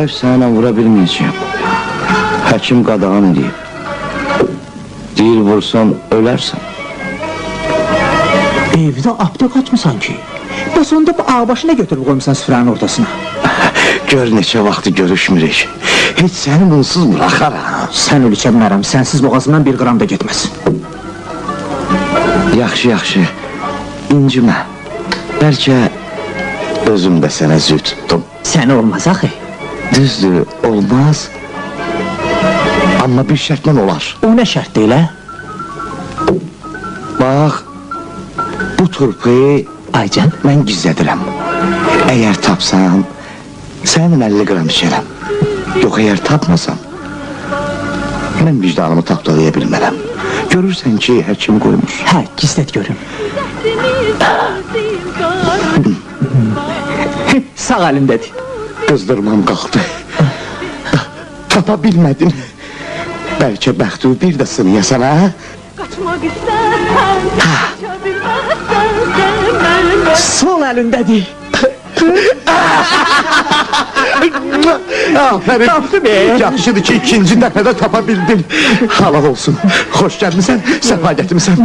Zəif sənə vura bilməyəcəyəm. Həkim qadağan edib. Deyir, vursan, ölərsən. Evdə aptek açmısan ki. Bəs onda bu ağbaşı nə götürüb qoymuşsan süfrənin ortasına? Gör neçə vaxtı görüşmürük. Heç səni bunsuz bıraxaram. Sən ölü çəbmərəm, sənsiz boğazımdan bir qram da getməz. Yaxşı, yaxşı. İncimə. Bəlkə özüm də sənə züy tutdum. Səni olmaz axı. Düzdür, olmaz. Amma bir şərtlə olar. O nə şərtdir elə? Bax, bu turpayı Aycan, mən gizlədirəm. Əgər tapsam, sənin 50 qram içərəm. Yox, əgər tapmasam, mən vicdanımı tapdalaya bilmərəm. Görürsən ki, həkim qoymuş. hə, gizlət görüm. Sağ əlindədir. Qızdırmam qalxdı. Tapa bilmədin. Bəlkə bəxtini bir də sınayasan, hə? Kaçmak istersen, kaçabilmezsen sen benden. Sol əlindədir. Aferin. Tapdı be. Yaxşıdır ki, ikinci dəfədə tapa bildin. Halal olsun. Xoş gəlmisən, səfa gətirmisən.